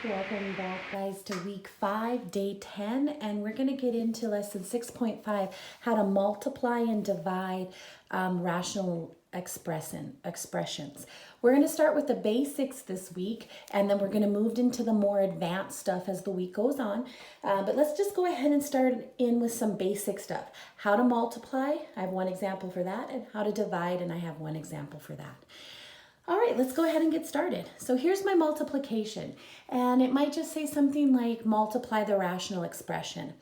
Welcome back, guys, to week 5, day 10, and we're going to get into lesson 6.5, how to multiply and divide rational expressions. We're going to start with the basics this week, and then we're going to move into the more advanced stuff as the week goes on. But let's just go ahead and start in with some basic stuff. How to multiply, I have one example for that, and how to divide, and I have one example for that. All right, let's go ahead and get started. So here's my multiplication, and it might just say something like multiply the rational expression.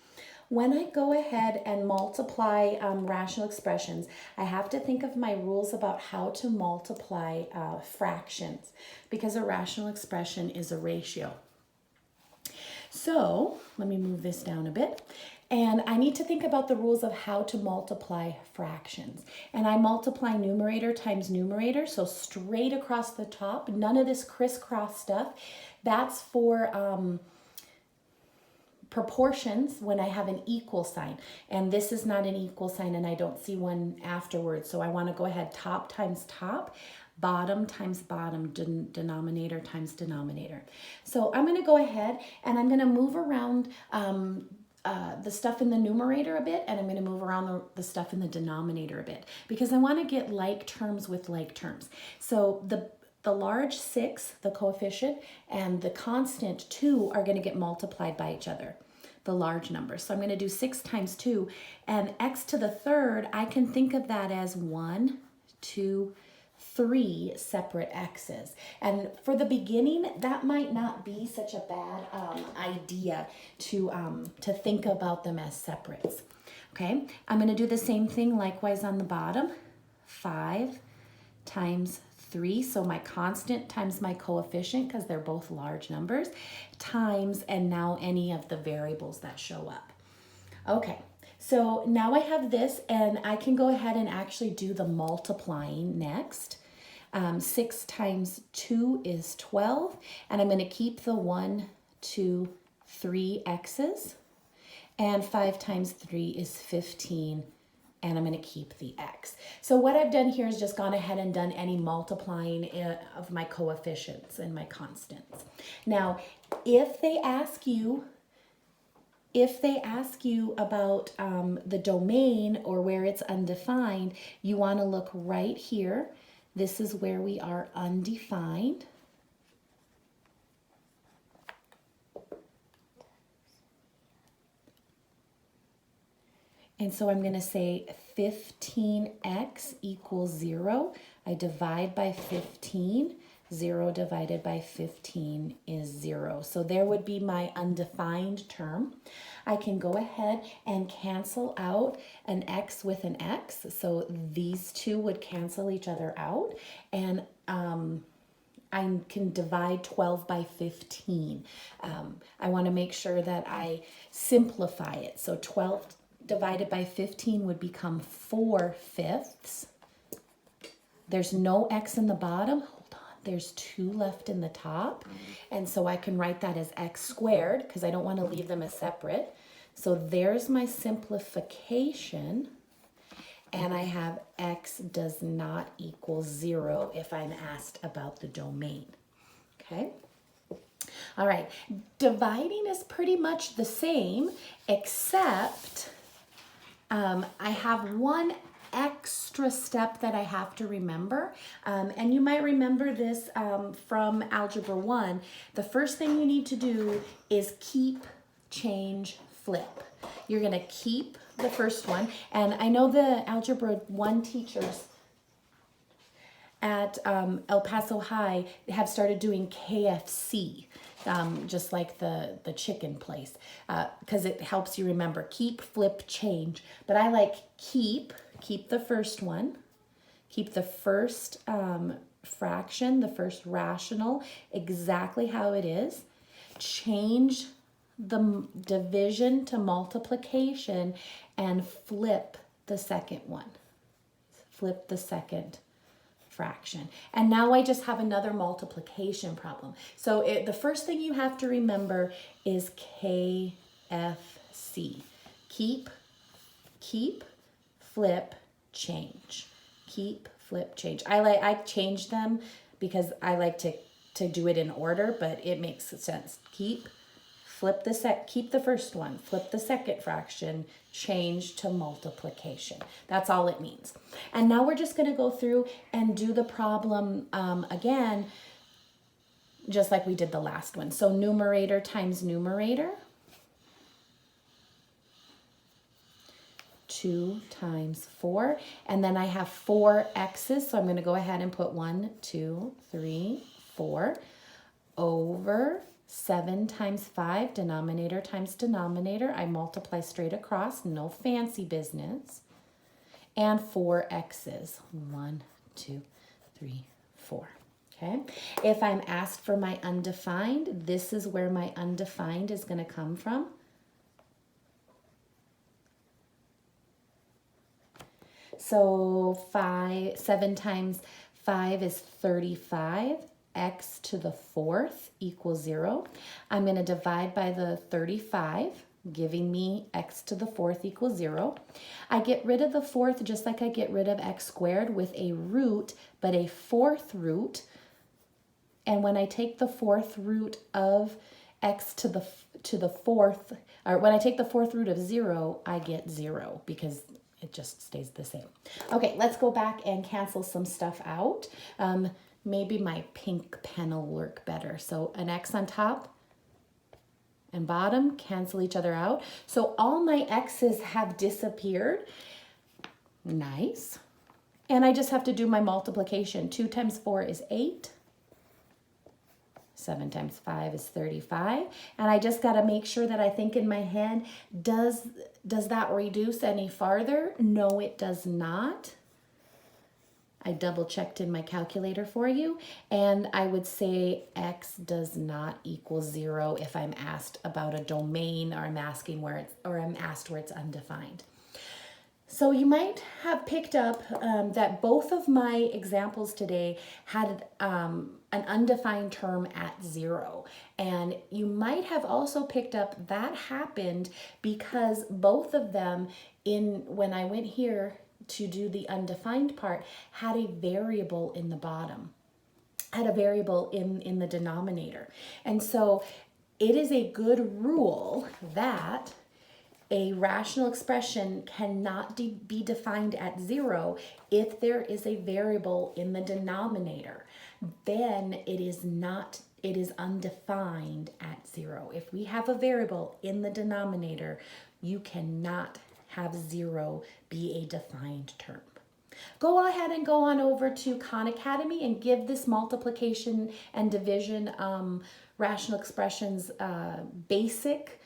When I go ahead and multiply rational expressions, I have to think of my rules about how to multiply fractions, because a rational expression is a ratio. So let me move this down a bit. And I need to think about the rules of how to multiply fractions. And I multiply numerator times numerator, so straight across the top, none of this crisscross stuff. That's for proportions when I have an equal sign. And this is not an equal sign, and I don't see one afterwards. So I want to go ahead top times top, bottom times bottom, denominator times denominator. So I'm going to go ahead and I'm going to move around the stuff in the numerator a bit, and I'm going to move around the stuff in the denominator a bit, because I want to get like terms with like terms. So the large 6, the coefficient, and the constant 2 are going to get multiplied by each other, the large numbers. So I'm going to do 6 times 2, and x to the third, I can think of that as 1, 2, 3 separate x's. And for the beginning, that might not be such a bad idea to think about them as separates. Okay, I'm going to do the same thing likewise on the bottom. 5 times 3, so my constant times my coefficient, because they're both large numbers, times, and now any of the variables that show up. Okay. So now I have this, and I can go ahead and actually do the multiplying next. 6 times 2 is 12, and I'm going to keep the 1, 2, 3 x's, and 5 times 3 is 15, and I'm going to keep the x. So what I've done here is just gone ahead and done any multiplying of my coefficients and my constants. Now, if they ask you about the domain or where it's undefined, you want to look right here. This is where we are undefined. And so I'm going to say 15x equals 0. I divide by 15. 0 divided by 15 is 0. So there would be my undefined term. I can go ahead and cancel out an x with an x. So these two would cancel each other out. And I can divide 12 by 15. I want to make sure that I simplify it. So 12 divided by 15 would become 4/5. There's no x in the bottom. There's 2 left in the top, and so I can write that as x squared because I don't want to leave them as separate. So there's my simplification, and I have x does not equal 0 if I'm asked about the domain. Okay? All right, dividing is pretty much the same, except I have one extra step that I have to remember, and you might remember this from Algebra 1. The first thing you need to do is keep, change, flip. You're going to keep the first one, and I know the Algebra 1 teachers at El Paso High have started doing KFC, just like the chicken place, because it helps you remember keep, flip, change. But I like keep the first one, keep the first fraction, the first rational, exactly how it is, change the division to multiplication, and flip the second one. Flip the second fraction. And now I just have another multiplication problem. So the first thing you have to remember is KFC. Keep, flip, change. Keep, flip, change. I change them because I like to to do it in order, but it makes sense. Keep the first one, flip the second fraction, change to multiplication. That's all it means. And now we're just going to go through and do the problem again, just like we did the last one. So numerator times numerator. 2 times 4. And then I have 4 x's, so I'm going to go ahead and put 1, 2, 3, 4 over 7 times 5, denominator times denominator. I multiply straight across, no fancy business. And 4 x's. 1, 2, 3, 4. Okay. If I'm asked for my undefined, this is where my undefined is going to come from. So 7 times 5 is 35. X to the 4th equals 0. I'm going to divide by the 35, giving me x to the 4th equals 0. I get rid of the 4th just like I get rid of x squared with a root, but a 4th root. And when I take the 4th root of x to the 4th, or when I take the 4th root of 0, I get 0 because it just stays the same. Okay, let's go back and cancel some stuff out. Maybe my pink pen will work better. So an x on top and bottom cancel each other out. So all my x's have disappeared. Nice. And I just have to do my multiplication. 2 times 4 is 8. 7 times 5 is 35. And I just got to make sure that I think in my head, does that reduce any farther? No, it does not. I double checked in my calculator for you, and I would say x does not equal 0 if I'm asked about a domain, or I'm asked where it's undefined. So you might have picked up that both of my examples today had an undefined term at 0. And you might have also picked up that happened because both of them, when I went here to do the undefined part, had a variable in the bottom, had a variable in the denominator. And so it is a good rule that a rational expression cannot be defined at 0 if there is a variable in the denominator. Then it is undefined at 0. If we have a variable in the denominator, you cannot have 0 be a defined term. Go ahead and go on over to Khan Academy and give this multiplication and division rational expressions basic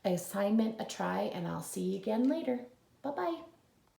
assignment a try, and I'll see you again later. Bye-bye.